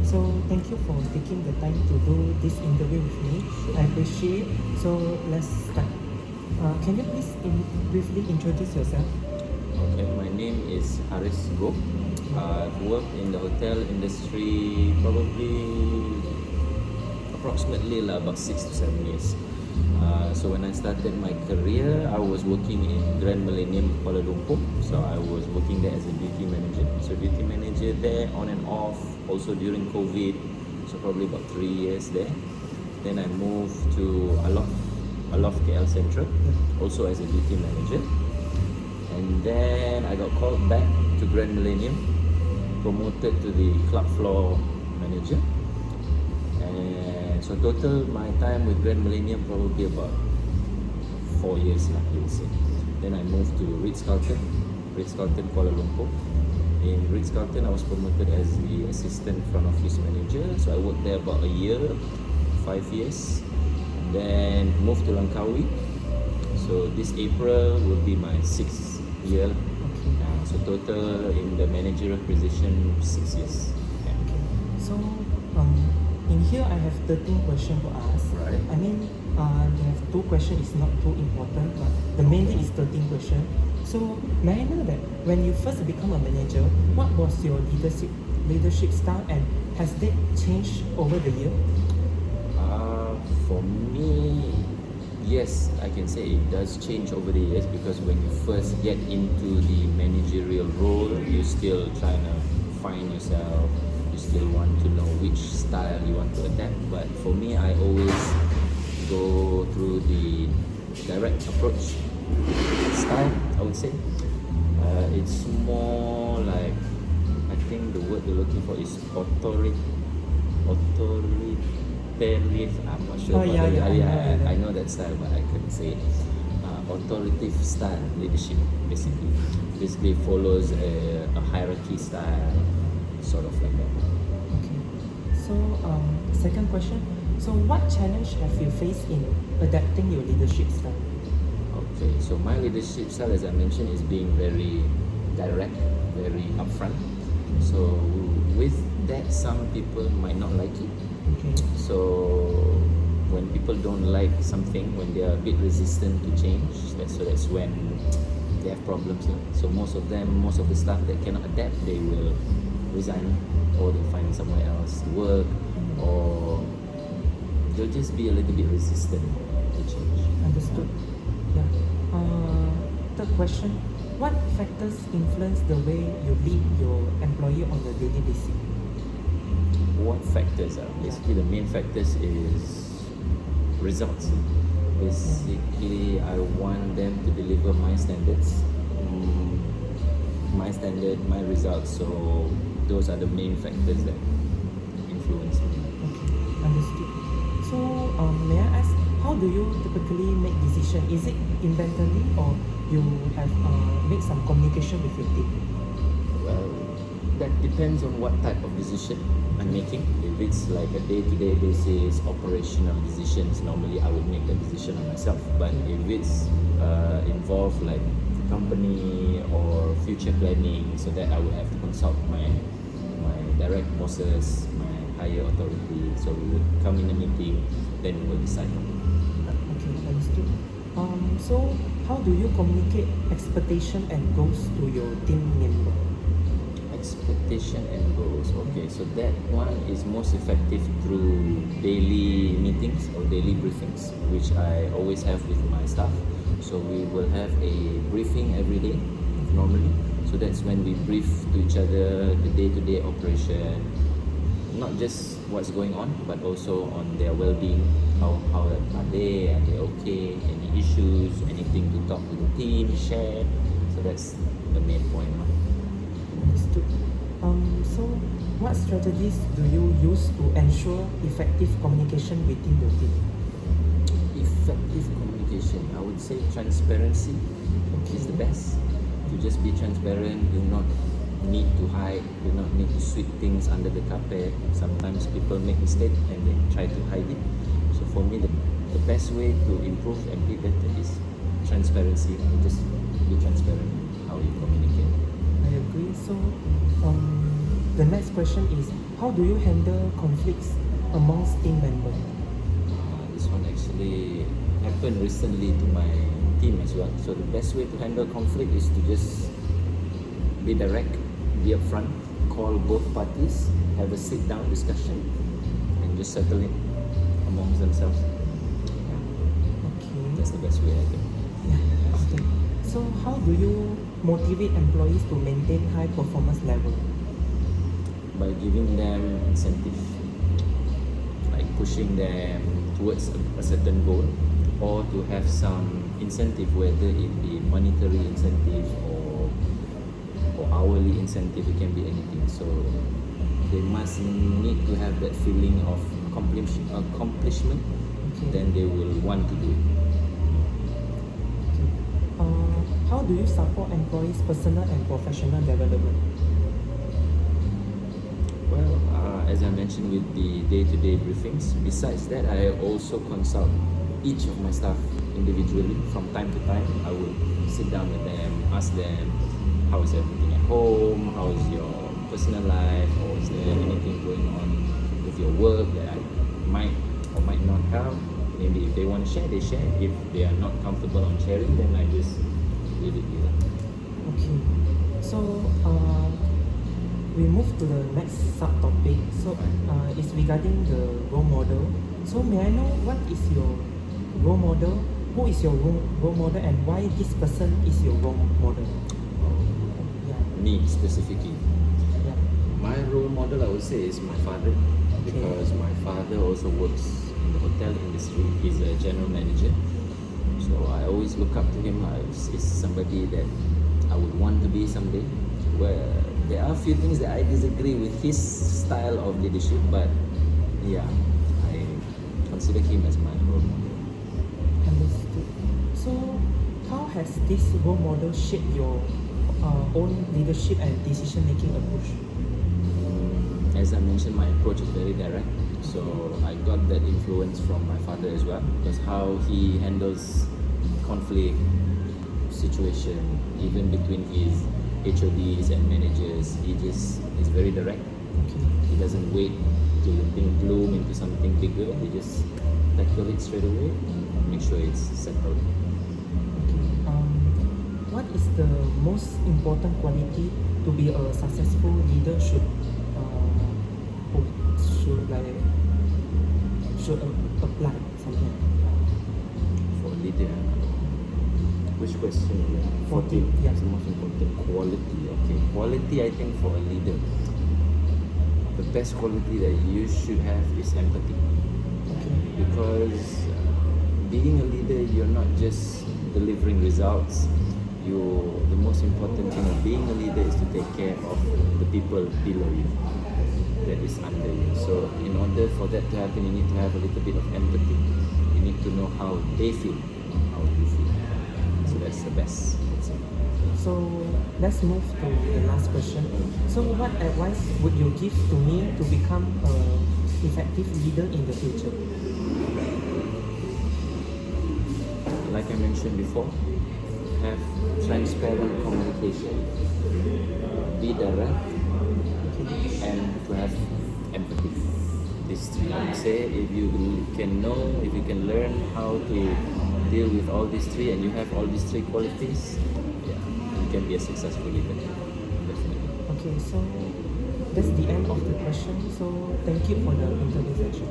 So thank you for taking the time to do this interview with me. I appreciate. So let's start. Can you please briefly introduce yourself? Okay, my name is Haris Go. I've worked in the hotel industry approximately about 6 to 7 years. So when I started my career, I was working in Grand Millennium Kuala Lumpur. So I was working there as a duty manager. So duty manager there on and off, also during COVID. So probably about 3 years there. Then I moved to Aloft KL Central, also as a duty manager. And then I got called back to Grand Millennium, promoted to the club floor manager. And so total my time with Grand Millennium probably about 4 years lah, you would say. Then I moved to Ritz-Carlton Kuala Lumpur. In Ritz-Carlton I was promoted as the assistant front office manager. So I worked there about a year, 5 years. And then moved to Langkawi. So this April will be my 6th year. So total in the managerial position 6 years. Yeah. So in here I have 13 questions to ask. Right. I mean, they have 2 questions is not too important, but the main thing is 13 questions. So may I know that when you first become a manager, what was your leadership style and has that changed over the year? For me, yes, I can say it does change over the years, because when you first get into the managerial role, you're still trying to find yourself. You still want to know which style you want to adapt. But for me, I always go through the direct approach style, I would say. It's more like, I think the word you're looking for is authoritarian. I'm not sure. I know that style, but I couldn't say it. Authoritative style leadership, basically. Basically follows a hierarchy style, sort of like that. Okay. So second question. So what challenge have you faced in adapting your leadership style? Okay, so my leadership style, as I mentioned, is being very direct, very upfront. So with that, some people might not like it. Okay. So when people don't like something, when they are a bit resistant to change, that's when they have problems. So most of the staff that cannot adapt, they will resign, or they'll find somewhere else to work, or they'll just be a little bit resistant to change. Understood. Yeah. Third question. What factors influence the way you lead your employee on a daily basis? What factors are? Basically, the main factors is results. Basically, I want them to deliver my standards, my standard, my results. So those are the main factors that influence me. Okay, understood. So may I ask, how do you typically make decision? Is it inventory or you have made some communication with your team? Well, that depends on what type of decision I'm making. If it's like a day-to-day basis, operational decisions, normally I would make the decision on myself. But if it's involved like company or future planning, so that I would have to consult my direct bosses, my higher authority. So we would come in a meeting, then we will decide. Okay, understood. So how do you communicate expectation and goals to your team member? Expectation and goals. Okay, so that one is most effective through daily meetings or daily briefings, which I always have with my staff. So we will have a briefing every day normally. So that's when we brief to each other the day-to-day operation, not just what's going on, but also on their well-being. How are they? Are they okay? Any issues? Anything to talk to the team, share? So that's the main point. Understood. So what strategies do you use to ensure effective communication within your team? Effective communication, I would say transparency is the best. To just be transparent, do not need to hide, do not need to sweep things under the carpet. Sometimes people make mistakes and they try to hide it. So for me, the best way to improve and be better is transparency. Just be transparent how you communicate. I agree. So the next question is, how do you handle conflicts amongst team members? This one actually happened recently to my team as well. So the best way to handle conflict is to just be direct, be upfront, call both parties, have a sit-down discussion, and just settle it amongst themselves. Okay. That's the best way, I think. Yeah. Okay. So how do you motivate employees to maintain high performance level? By giving them incentive, like pushing them towards a certain goal, or to have some incentive, whether it be monetary incentive or hourly incentive. It can be anything. So they must need to have that feeling of accomplishment. Okay. Then they will want to do it. How do you support employees' personal and professional development? Well, as I mentioned with the day-to-day briefings, besides that, I also consult each of my staff individually. From time to time, I will sit down with them, ask them, how is everything at home? How is your personal life? Or is there anything going on with your work that I might or might not have? Maybe if they want to share, they share. If they are not comfortable on sharing, then I just leave it with them. Okay. So we move to the next subtopic. So it's regarding the role model. So may I know what is your role model? Who is your role model, and why this person is your role model? Yeah. Me specifically. Yeah. My role model, I would say, is my father, because my father also works in the hotel industry. He's a general manager, so I always look up to him. He's somebody that I would want to be someday. Where there are a few things that I disagree with his style of leadership, but yeah, I consider him as my role model. Understood. So how has this role model shaped your own leadership and decision making approach? As I mentioned, my approach is very direct. So I got that influence from my father as well, because how he handles conflict situation, even between his HODs and managers, he just is very direct. Okay. He doesn't wait till the thing bloom into something bigger. He just tackle it straight away, make sure it's settled. Okay. What is the most important quality to be a successful leader should apply something? For a leader, which question? 14, yeah. It's the most important. Quality. Okay, quality. I think for a leader, the best quality that you should have is empathy. Okay. Because being a leader, you're not just delivering results. The most important thing of being a leader is to take care of the people below you, that is under you. So in order for that to happen, you need to have a little bit of empathy. You need to know how they feel, how you feel. So that's the best. That's it. So let's move to the last question. So what advice would you give to me to become an effective leader in the future? Like I mentioned before, have transparent communication, be direct, and to have empathy. These three, I would say, if you can learn how to deal with all these three, and you have all these three qualities, yeah, you can be a successful leader. Definitely. Okay, so that's the end of the question. So thank you for the interview session.